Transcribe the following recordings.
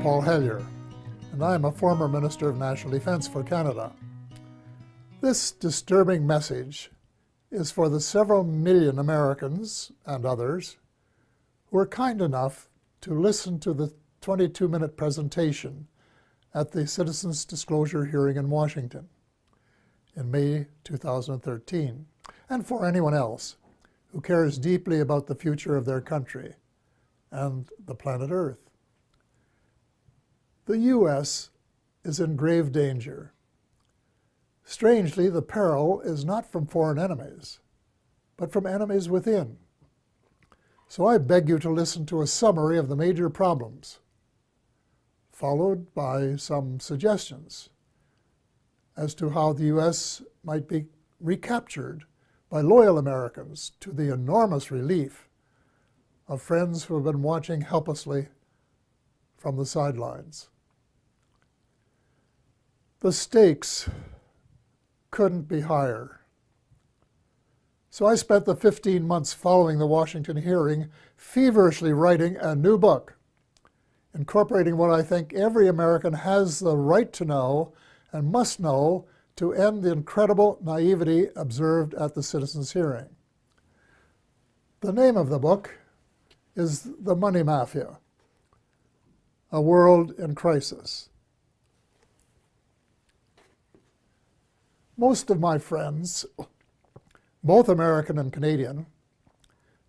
Paul Hellyer, and I am a former Minister of National Defence for Canada. This disturbing message is for the several million Americans and others who were kind enough to listen to the 22-minute presentation at the Citizens Disclosure hearing in Washington in May 2013, and for anyone else who cares deeply about the future of their country and the planet Earth. The U.S. is in grave danger. Strangely, the peril is not from foreign enemies, but from enemies within. So I beg you to listen to a summary of the major problems, followed by some suggestions as to how the U.S. might be recaptured by loyal Americans, to the enormous relief of friends who have been watching helplessly from the sidelines. The stakes couldn't be higher. So I spent the 15 months following the Washington hearing feverishly writing a new book, incorporating what I think every American has the right to know and must know to end the incredible naivety observed at the citizens' hearing. The name of the book is The Money Mafia, A World in Crisis. Most of my friends, both American and Canadian,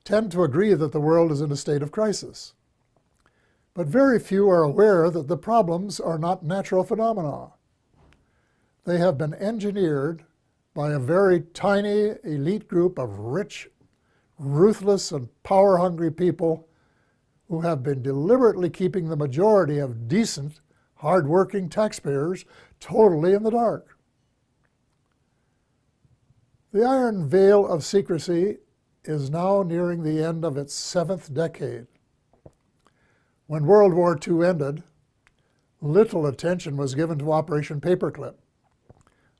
tend to agree that the world is in a state of crisis. But very few are aware that the problems are not natural phenomena. They have been engineered by a very tiny elite group of rich, ruthless, and power-hungry people who have been deliberately keeping the majority of decent, hard-working taxpayers totally in the dark. The iron veil of secrecy is now nearing the end of its 7th decade. When World War II ended, little attention was given to Operation Paperclip,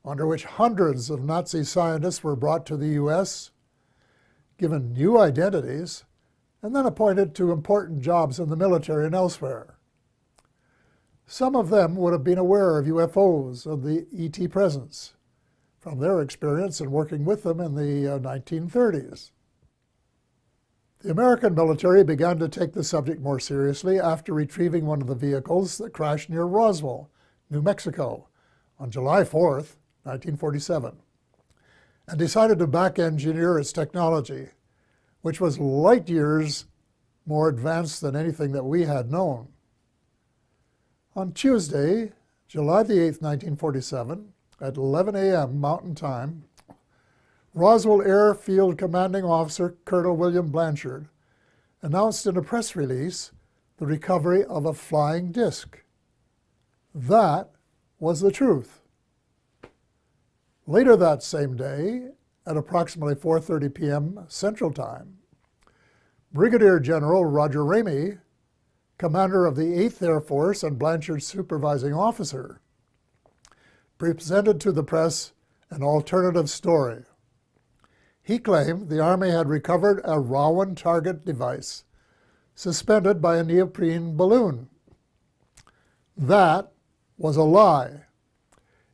under which hundreds of Nazi scientists were brought to the U.S., given new identities, and then appointed to important jobs in the military and elsewhere. Some of them would have been aware of UFOs and the ET presence from their experience in working with them in the 1930s. The American military began to take the subject more seriously after retrieving one of the vehicles that crashed near Roswell, New Mexico, on July 4th, 1947, and decided to back-engineer its technology, which was light years more advanced than anything that we had known. On Tuesday, July the 8th, 1947, at 11 a.m. Mountain Time, Roswell Airfield Commanding Officer Colonel William Blanchard announced in a press release the recovery of a flying disc. That was the truth. Later that same day, at approximately 4:30 p.m. Central Time, Brigadier General Roger Ramey, commander of the 8th Air Force and Blanchard's supervising officer, presented to the press an alternative story. He claimed the Army had recovered a Rowan target device suspended by a neoprene balloon. That was a lie.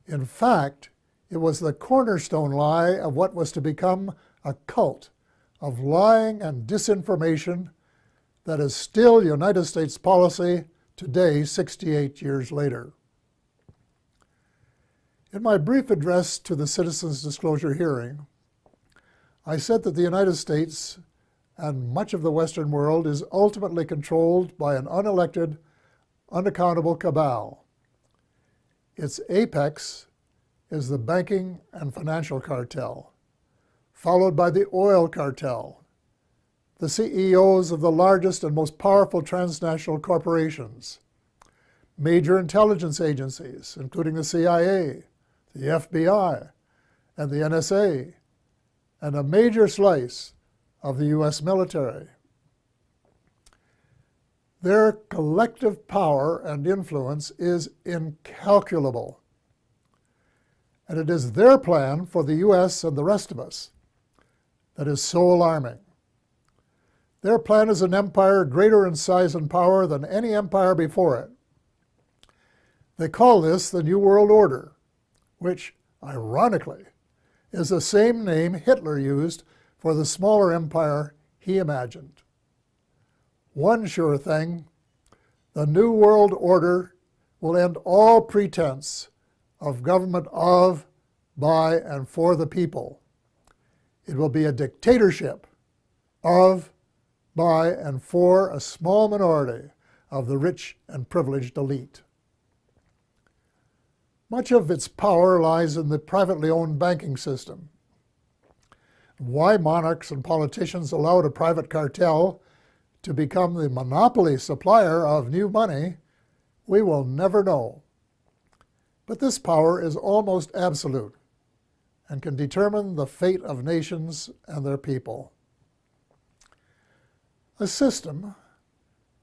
In fact, it was the cornerstone lie of what was to become a cult of lying and disinformation that is still United States policy today, 68 years later. In my brief address to the Citizens Disclosure hearing, I said that the United States and much of the Western world is ultimately controlled by an unelected, unaccountable cabal. Its apex is the banking and financial cartel, followed by the oil cartel, the CEOs of the largest and most powerful transnational corporations, major intelligence agencies, including the CIA, the FBI, and the NSA, and a major slice of the U.S. military. Their collective power and influence is incalculable. And it is their plan for the U.S. and the rest of us that is so alarming. Their plan is an empire greater in size and power than any empire before it, They call this the New World Order, which, ironically, is the same name Hitler used for the smaller empire he imagined. One sure thing, the New World Order will end all pretense of government of, by, and for the people. It will be a dictatorship of, by, and for a small minority of the rich and privileged elite. Much of its power lies in the privately owned banking system. Why monarchs and politicians allowed a private cartel to become the monopoly supplier of new money, we will never know. But this power is almost absolute and can determine the fate of nations and their people. A system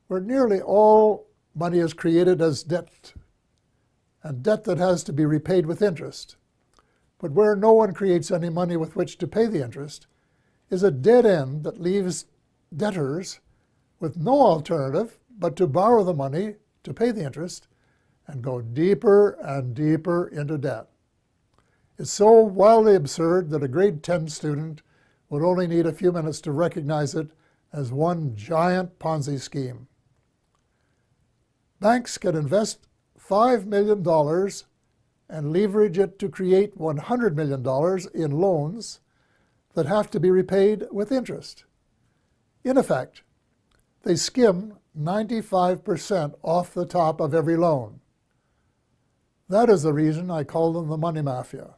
where nearly all money is created as debt, and debt that has to be repaid with interest, but where no one creates any money with which to pay the interest, is a dead end that leaves debtors with no alternative but to borrow the money to pay the interest and go deeper and deeper into debt. It's so wildly absurd that a grade 10 student would only need a few minutes to recognize it as one giant Ponzi scheme. Banks can invest $5 million and leverage it to create $100 million in loans that have to be repaid with interest. In effect, they skim 95% off the top of every loan. That is the reason I call them the money mafia.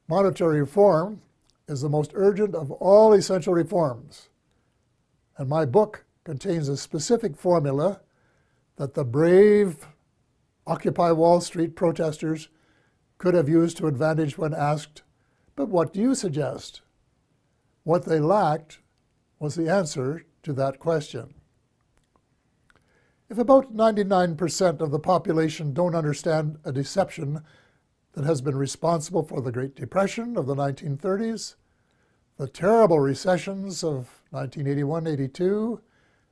Monetary reform is the most urgent of all essential reforms, and my book contains a specific formula that the brave Occupy Wall Street protesters could have used to advantage when asked, "But what do you suggest?" What they lacked was the answer to that question. If about 99% of the population don't understand a deception that has been responsible for the Great Depression of the 1930s, the terrible recessions of 1981-82,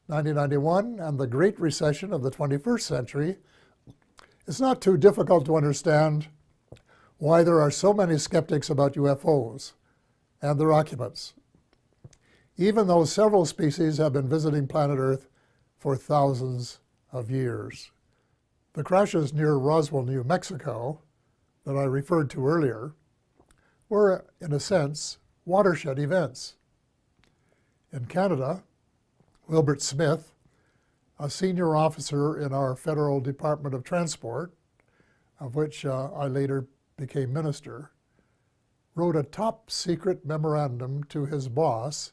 1991, and the Great Recession of the 21st century, it's not too difficult to understand why there are so many skeptics about UFOs and their occupants, even though several species have been visiting planet Earth for thousands of years. The crashes near Roswell, New Mexico, that I referred to earlier, were, in a sense, watershed events. In Canada, Wilbert Smith, a senior officer in our Federal Department of Transport, of which I later became minister, wrote a top-secret memorandum to his boss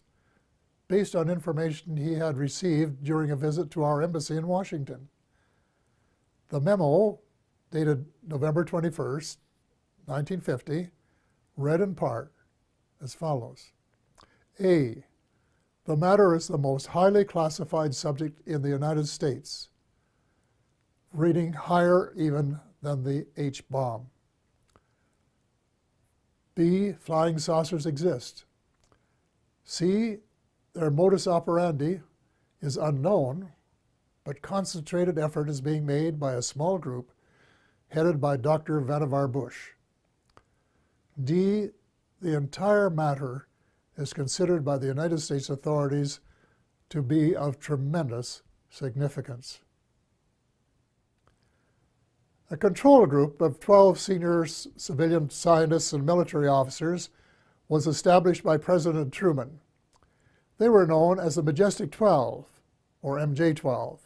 based on information he had received during a visit to our embassy in Washington. The memo, dated November 21st, 1950, read in part as follows. A, the matter is the most highly classified subject in the United States, rating higher even than the H-bomb. B, flying saucers exist. C, their modus operandi is unknown, but concentrated effort is being made by a small group headed by Dr. Vannevar Bush. D, the entire matter is considered by the United States authorities to be of tremendous significance. A control group of 12 senior civilian scientists and military officers was established by President Truman. They were known as the Majestic 12, or MJ-12,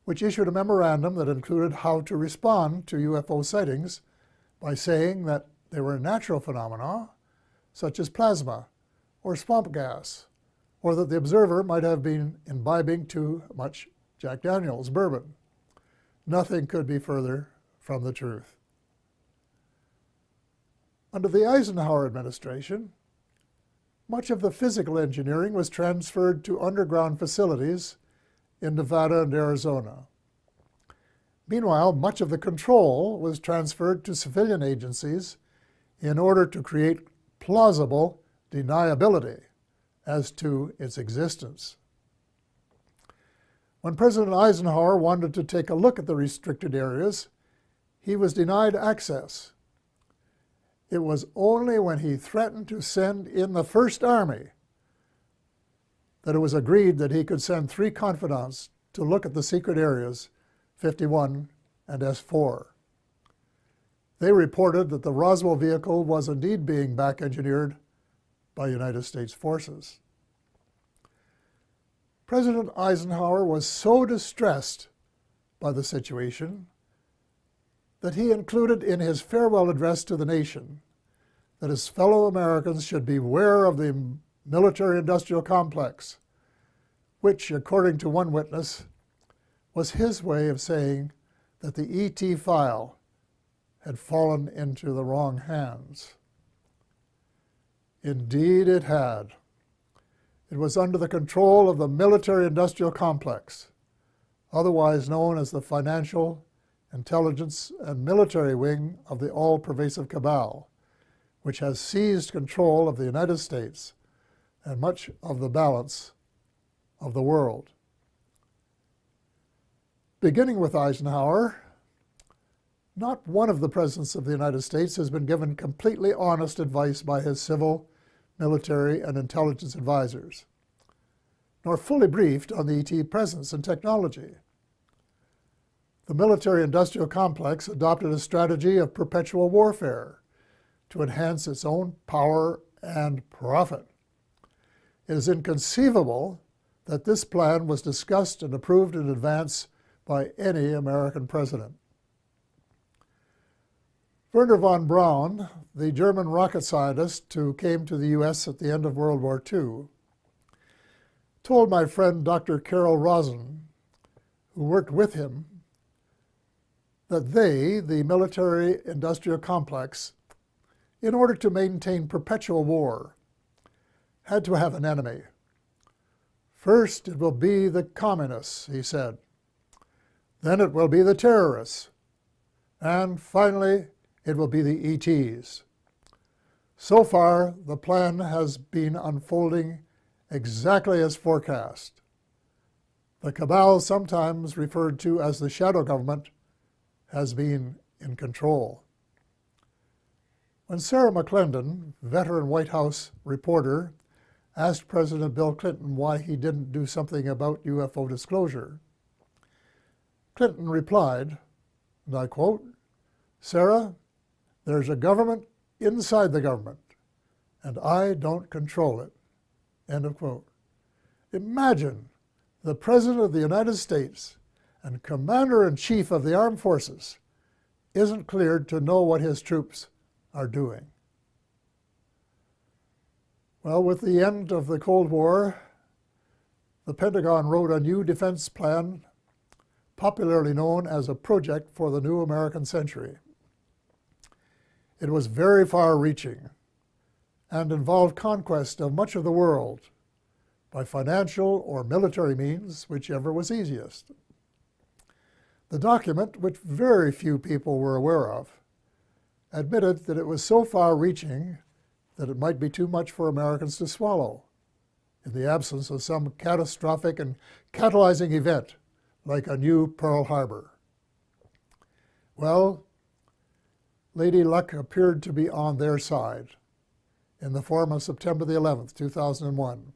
which issued a memorandum that included how to respond to UFO sightings by saying that they were natural phenomena, such as plasma or swamp gas, or that the observer might have been imbibing too much Jack Daniels bourbon. Nothing could be further from the truth. Under the Eisenhower administration, much of the physical engineering was transferred to underground facilities in Nevada and Arizona. Meanwhile, much of the control was transferred to civilian agencies in order to create plausible deniability as to its existence. When President Eisenhower wanted to take a look at the restricted areas, he was denied access. It was only when he threatened to send in the First Army that it was agreed that he could send 3 confidants to look at the secret areas 51 and S4. They reported that the Roswell vehicle was indeed being back-engineered by United States forces. President Eisenhower was so distressed by the situation that he included in his farewell address to the nation that his fellow Americans should beware of the military-industrial complex, which, according to one witness, was his way of saying that the ET file had fallen into the wrong hands. Indeed it had. It was under the control of the military-industrial complex, otherwise known as the financial, intelligence, and military wing of the all-pervasive cabal, which has seized control of the United States and much of the balance of the world. Beginning with Eisenhower, not one of the presidents of the United States has been given completely honest advice by his civil, military, and intelligence advisors, nor fully briefed on the ET presence and technology. The military-industrial complex adopted a strategy of perpetual warfare to enhance its own power and profit. It is inconceivable that this plan was discussed and approved in advance by any American president. Wernher von Braun, the German rocket scientist who came to the U.S. at the end of World War II, told my friend Dr. Carol Rosen, who worked with him, that they, the military-industrial complex, in order to maintain perpetual war, had to have an enemy. First, it will be the communists, he said. Then it will be the terrorists. And finally, it will be the ETs. So far, the plan has been unfolding exactly as forecast. The cabal, sometimes referred to as the shadow government, has been in control. When Sarah McClendon, veteran White House reporter, asked President Bill Clinton why he didn't do something about UFO disclosure, Clinton replied, and I quote, "Sarah, there's a government inside the government, and I don't control it." End of quote. Imagine the President of the United States and Commander-in-Chief of the Armed Forces isn't cleared to know what his troops are doing. Well, with the end of the Cold War, the Pentagon wrote a new defense plan, popularly known as a project for the new American century. It was very far-reaching and involved conquest of much of the world by financial or military means, whichever was easiest. The document, which very few people were aware of, admitted that it was so far-reaching that it might be too much for Americans to swallow in the absence of some catastrophic and catalyzing event like a new Pearl Harbor. Well, Lady Luck appeared to be on their side in the form of September the 11th, 2001.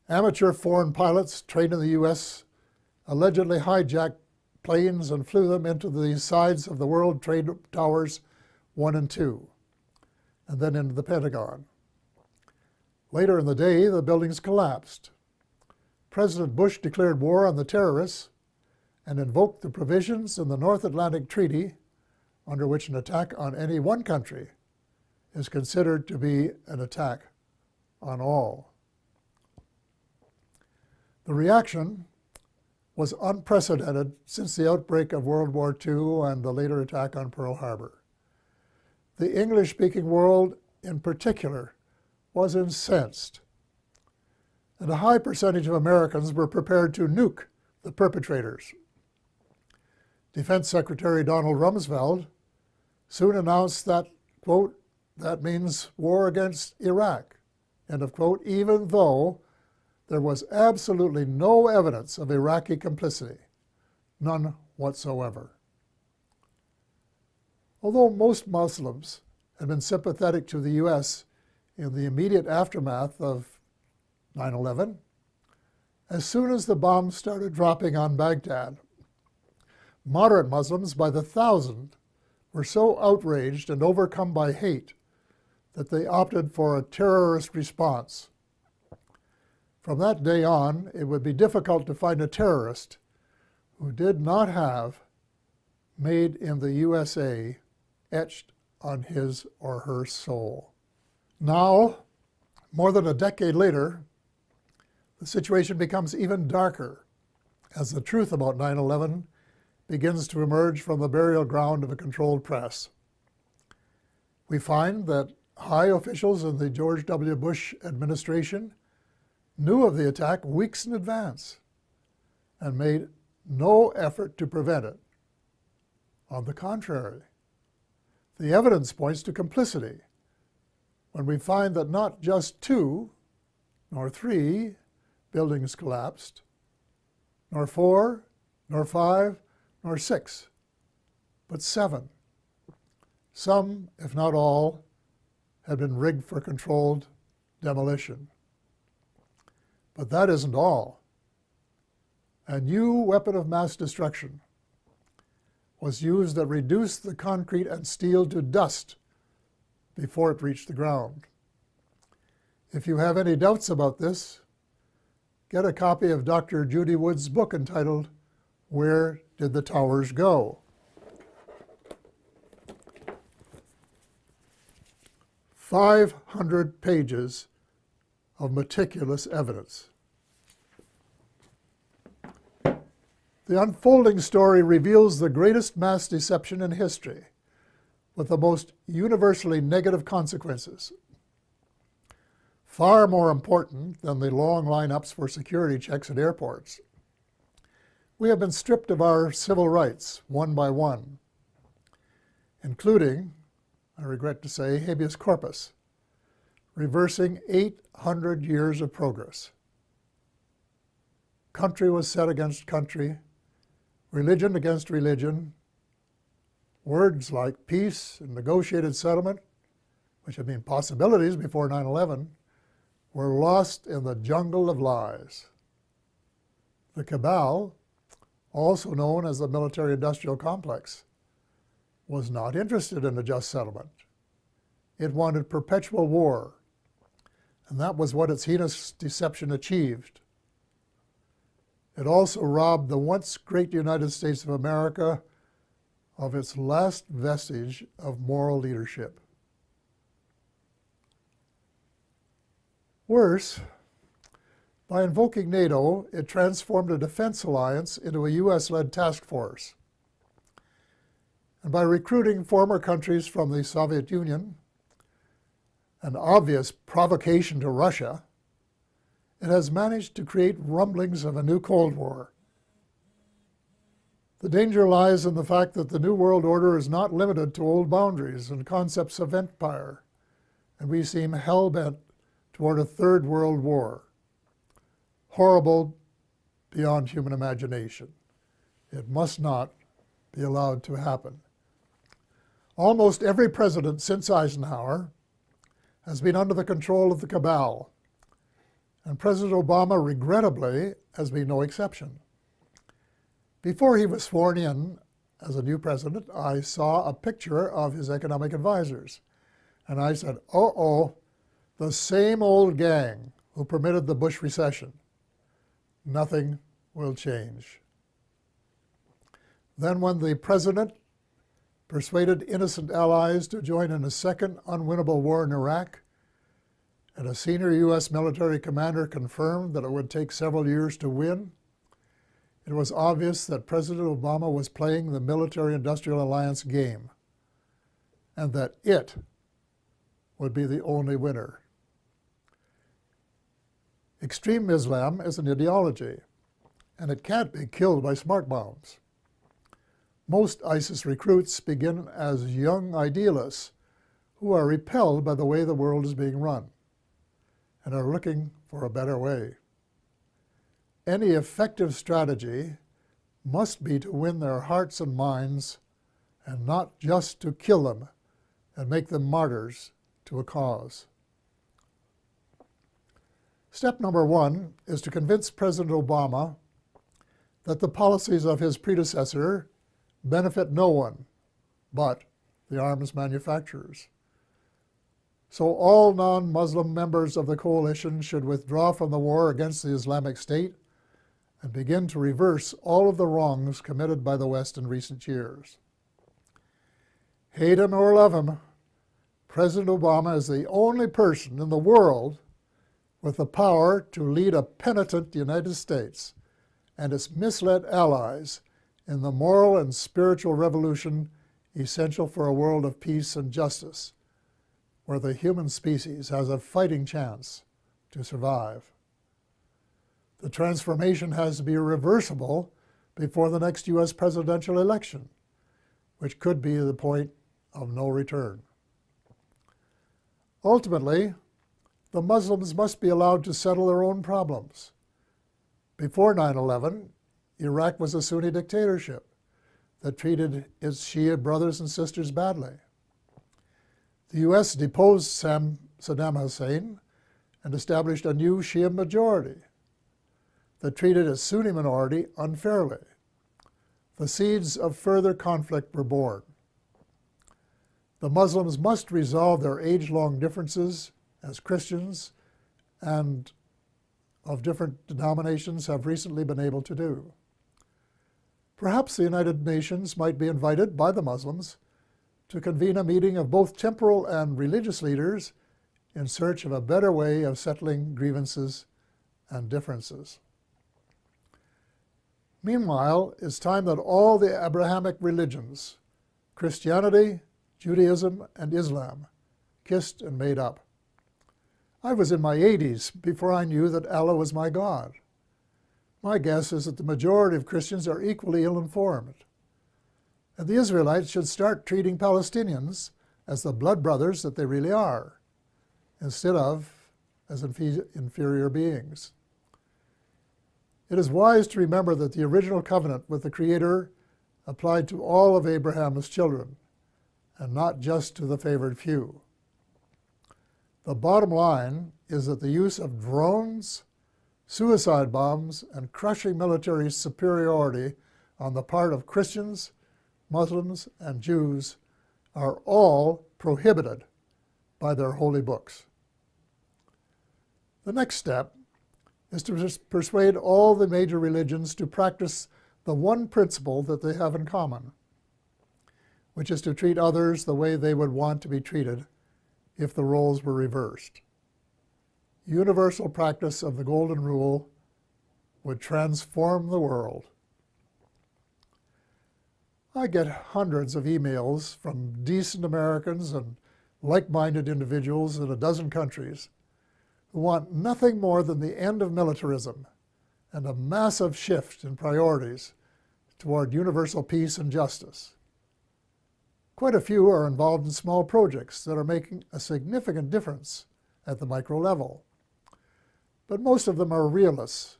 Amateur foreign pilots trained in the U.S. allegedly hijacked planes and flew them into the sides of the World Trade Towers 1 and 2, and then into the Pentagon. Later in the day, the buildings collapsed. President Bush declared war on the terrorists and invoked the provisions in the North Atlantic Treaty under which an attack on any one country is considered to be an attack on all. The reaction was unprecedented since the outbreak of World War II and the later attack on Pearl Harbor. The English-speaking world, in particular, was incensed, and a high percentage of Americans were prepared to nuke the perpetrators. Defense Secretary Donald Rumsfeld soon announced that, quote, "that means war against Iraq," end of quote, even though there was absolutely no evidence of Iraqi complicity, none whatsoever. Although most Muslims had been sympathetic to the U.S. in the immediate aftermath of 9/11, as soon as the bombs started dropping on Baghdad, moderate Muslims by the thousand were so outraged and overcome by hate that they opted for a terrorist response. From that day on, it would be difficult to find a terrorist who did not have "Made in the USA" etched on his or her soul. Now, more than a decade later, the situation becomes even darker as the truth about 9/11 begins to emerge from the burial ground of a controlled press. We find that high officials in the George W. Bush administration knew of the attack weeks in advance and made no effort to prevent it. On the contrary, the evidence points to complicity when we find that not just 2, nor 3 buildings collapsed, nor 4, nor 5, nor 6, but 7. Some, if not all, had been rigged for controlled demolition. But that isn't all. A new weapon of mass destruction was used that reduced the concrete and steel to dust before it reached the ground. If you have any doubts about this, get a copy of Dr. Judy Wood's book entitled "Where Did the Towers Go?" 500 pages of meticulous evidence. The unfolding story reveals the greatest mass deception in history, with the most universally negative consequences. Far more important than the long lineups for security checks at airports. We have been stripped of our civil rights one by one, including, I regret to say, habeas corpus, reversing 800 years of progress. Country was set against country, religion against religion. Words like peace and negotiated settlement, which had been possibilities before 9/11, were lost in the jungle of lies. The cabal, also known as the military-industrial complex, was not interested in a just settlement. It wanted perpetual war, and that was what its heinous deception achieved. It also robbed the once great United States of America of its last vestige of moral leadership. Worse, by invoking NATO, it transformed a defense alliance into a US-led task force. And by recruiting former countries from the Soviet Union, an obvious provocation to Russia, it has managed to create rumblings of a new Cold War. The danger lies in the fact that the New World Order is not limited to old boundaries and concepts of empire, and we seem hell-bent toward a third world war, horrible beyond human imagination. It must not be allowed to happen. Almost every president since Eisenhower has been under the control of the cabal, and President Obama, regrettably, has been no exception. Before he was sworn in as a new president, I saw a picture of his economic advisors, and I said, uh-oh, the same old gang who permitted the Bush recession. Nothing will change. Then when the president persuaded innocent allies to join in a second unwinnable war in Iraq, and a senior U.S. military commander confirmed that it would take several years to win, it was obvious that President Obama was playing the military-industrial alliance game, and that it would be the only winner. Extreme Islam is an ideology, and it can't be killed by smart bombs. Most ISIS recruits begin as young idealists who are repelled by the way the world is being run and are looking for a better way. Any effective strategy must be to win their hearts and minds, and not just to kill them and make them martyrs to a cause. Step number one is to convince President Obama that the policies of his predecessor benefit no one but the arms manufacturers. So all non-Muslim members of the coalition should withdraw from the war against the Islamic State and begin to reverse all of the wrongs committed by the West in recent years. Hate him or love him, President Obama is the only person in the world with the power to lead a penitent United States and its misled allies in the moral and spiritual revolution essential for a world of peace and justice, where the human species has a fighting chance to survive. The transformation has to be reversible before the next U.S. presidential election, which could be the point of no return. Ultimately, the Muslims must be allowed to settle their own problems. Before 9/11, Iraq was a Sunni dictatorship that treated its Shia brothers and sisters badly. The U.S. deposed Saddam Hussein and established a new Shia majority that treated its Sunni minority unfairly. The seeds of further conflict were born. The Muslims must resolve their age-long differences as Christians and of different denominations have recently been able to do. Perhaps the United Nations might be invited by the Muslims to convene a meeting of both temporal and religious leaders in search of a better way of settling grievances and differences. Meanwhile, it's time that all the Abrahamic religions, Christianity, Judaism, and Islam, kissed and made up. I was in my 80s before I knew that Allah was my God. My guess is that the majority of Christians are equally ill-informed. And the Israelites should start treating Palestinians as the blood brothers that they really are, instead of as inferior beings. It is wise to remember that the original covenant with the Creator applied to all of Abraham's children, and not just to the favored few. The bottom line is that the use of drones, suicide bombs, and crushing military superiority on the part of Christians, Muslims, and Jews are all prohibited by their holy books. The next step is to persuade all the major religions to practice the one principle that they have in common, which is to treat others the way they would want to be treated if the roles were reversed. Universal practice of the Golden Rule would transform the world. I get hundreds of emails from decent Americans and like-minded individuals in a dozen countries who want nothing more than the end of militarism and a massive shift in priorities toward universal peace and justice. Quite a few are involved in small projects that are making a significant difference at the micro level. But most of them are realists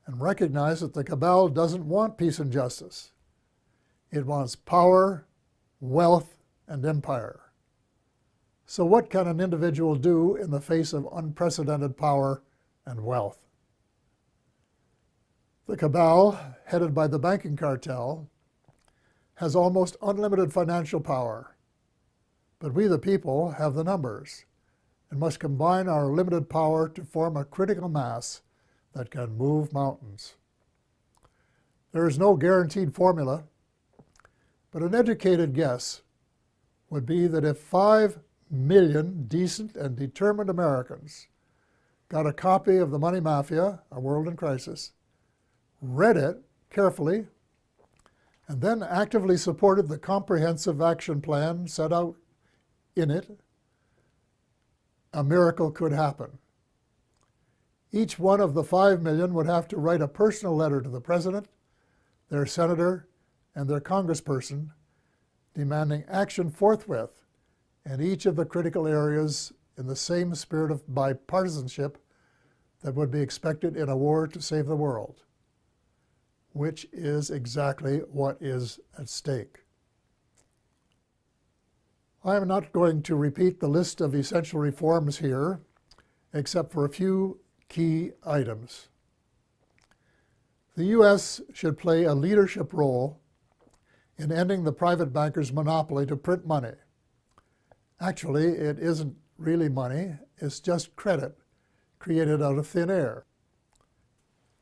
and recognize that the cabal doesn't want peace and justice. It wants power, wealth, and empire. So what can an individual do in the face of unprecedented power and wealth? The cabal, headed by the banking cartel, has almost unlimited financial power. But we, the people, have the numbers and must combine our limited power to form a critical mass that can move mountains. There is no guaranteed formula, but an educated guess would be that if 5 million decent and determined Americans got a copy of The Money Mafia, A World in Crisis, read it carefully, and then actively supported the comprehensive action plan set out in it, a miracle could happen. Each one of the 5 million would have to write a personal letter to the president, their senator, and their congressperson, demanding action forthwith in each of the critical areas in the same spirit of bipartisanship that would be expected in a war to save the world, which is exactly what is at stake. I am not going to repeat the list of essential reforms here, except for a few key items. The U.S. should play a leadership role in ending the private bankers' monopoly to print money. Actually, it isn't really money, it's just credit created out of thin air,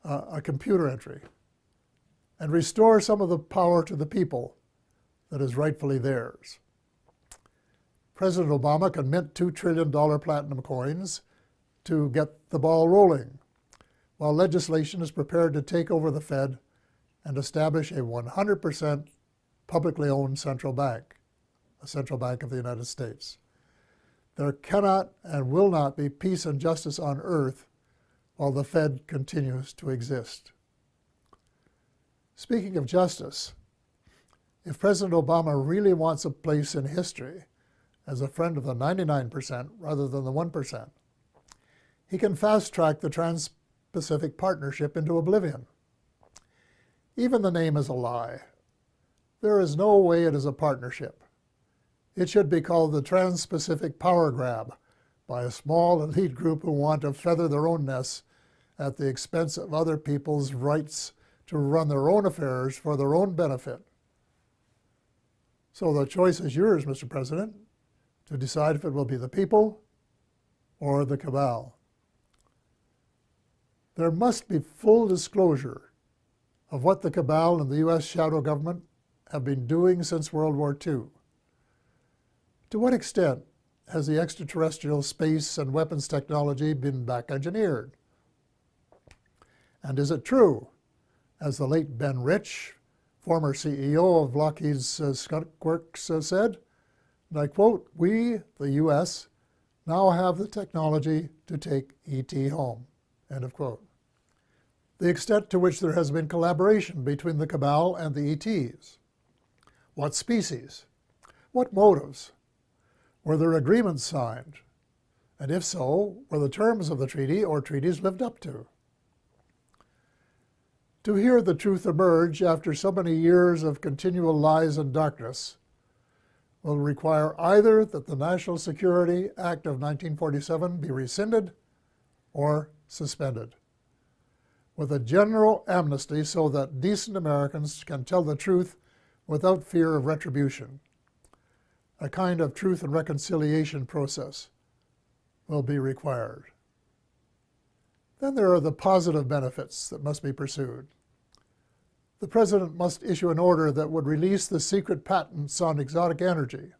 a computer entry, and restore some of the power to the people that is rightfully theirs. President Obama can mint $2 trillion platinum coins to get the ball rolling, while legislation is prepared to take over the Fed and establish a 100% publicly owned central bank, a central bank of the United States. There cannot and will not be peace and justice on earth while the Fed continues to exist. Speaking of justice, if President Obama really wants a place in history as a friend of the 99% rather than the 1%, he can fast-track the Trans-Pacific Partnership into oblivion. Even the name is a lie. There is no way it is a partnership. It should be called the Trans-Pacific Power Grab by a small elite group who want to feather their own nests at the expense of other people's rights to run their own affairs for their own benefit. So the choice is yours, Mr. President, to decide if it will be the people or the cabal. There must be full disclosure of what the cabal and the U.S. shadow government have been doing since World War II. To what extent has the extraterrestrial space and weapons technology been back-engineered? And is it true, as the late Ben Rich, former CEO of Lockheed's Skunk Works, said, and I quote, "We, the U.S., now have the technology to take ET home," end of quote. The extent to which there has been collaboration between the cabal and the ETs. What species? What motives? Were there agreements signed? And if so, were the terms of the treaty or treaties lived up to? To hear the truth emerge after so many years of continual lies and darkness will require either that the National Security Act of 1947 be rescinded or suspended, with a general amnesty so that decent Americans can tell the truth without fear of retribution. A kind of truth and reconciliation process will be required. Then there are the positive benefits that must be pursued. The President must issue an order that would release the secret patents on exotic energy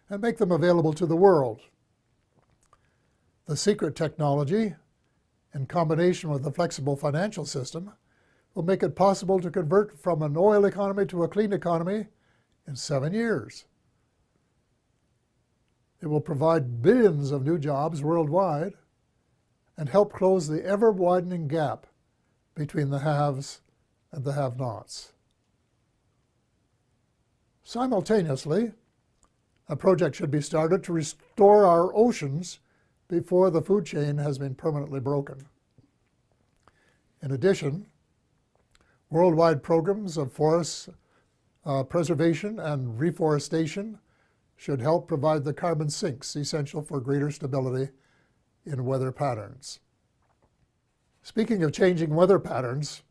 and make them available to the world. The secret technology, in combination with a flexible financial system, will make it possible to convert from an oil economy to a clean economy in 7 years. It will provide billions of new jobs worldwide and help close the ever-widening gap between the haves and the have-nots. Simultaneously, a project should be started to restore our oceans before the food chain has been permanently broken. In addition, worldwide programs of forest preservation and reforestation should help provide the carbon sinks essential for greater stability in weather patterns. Speaking of changing weather patterns,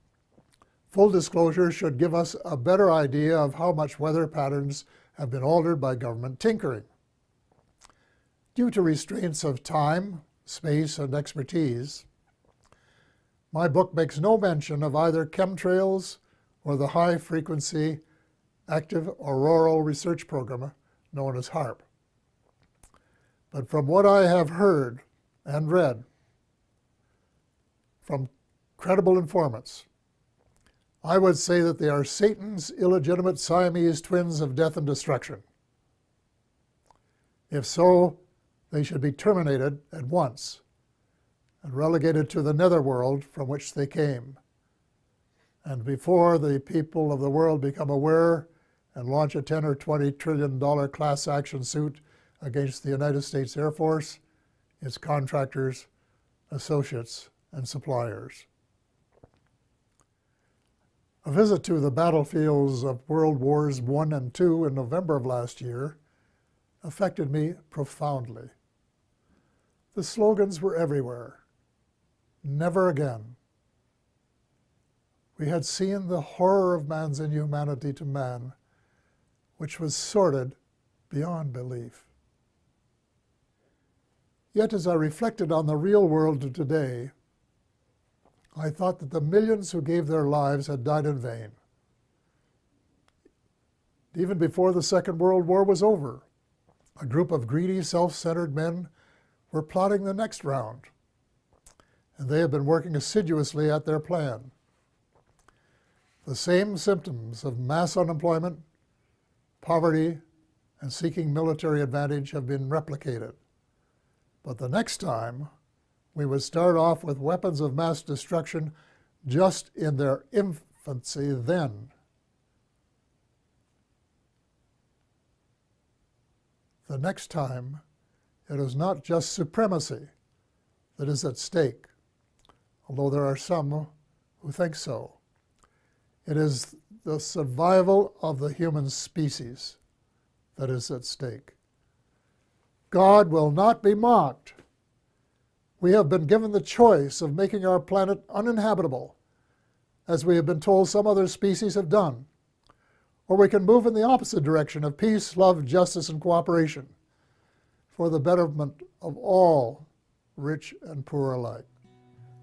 full disclosure should give us a better idea of how much weather patterns have been altered by government tinkering. Due to restraints of time, space, and expertise, my book makes no mention of either chemtrails or the high-frequency active auroral research program known as HAARP. But from what I have heard and read from credible informants, I would say that they are Satan's illegitimate Siamese twins of death and destruction. If so, they should be terminated at once and relegated to the netherworld from which they came. And before the people of the world become aware and launch a $10 or $20 trillion class action suit against the United States Air Force, its contractors, associates, and suppliers. A visit to the battlefields of World Wars I and II in November of last year affected me profoundly. The slogans were everywhere. Never again. We had seen the horror of man's inhumanity to man, which was sordid beyond belief. Yet as I reflected on the real world of today, I thought that the millions who gave their lives had died in vain. Even before the Second World War was over, a group of greedy, self-centered men were plotting the next round, and they have been working assiduously at their plan. The same symptoms of mass unemployment, poverty, and seeking military advantage have been replicated. But the next time, we would start off with weapons of mass destruction just in their infancy then. The next time, it is not just supremacy that is at stake, although there are some who think so. It is the survival of the human species that is at stake. God will not be mocked. We have been given the choice of making our planet uninhabitable, as we have been told some other species have done, or we can move in the opposite direction of peace, love, justice, and cooperation for the betterment of all, rich and poor alike.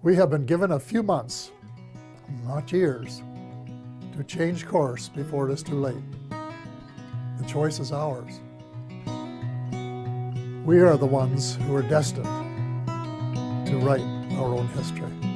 We have been given a few months, not years, to change course before it is too late. The choice is ours. We are the ones who are destined to write our own history.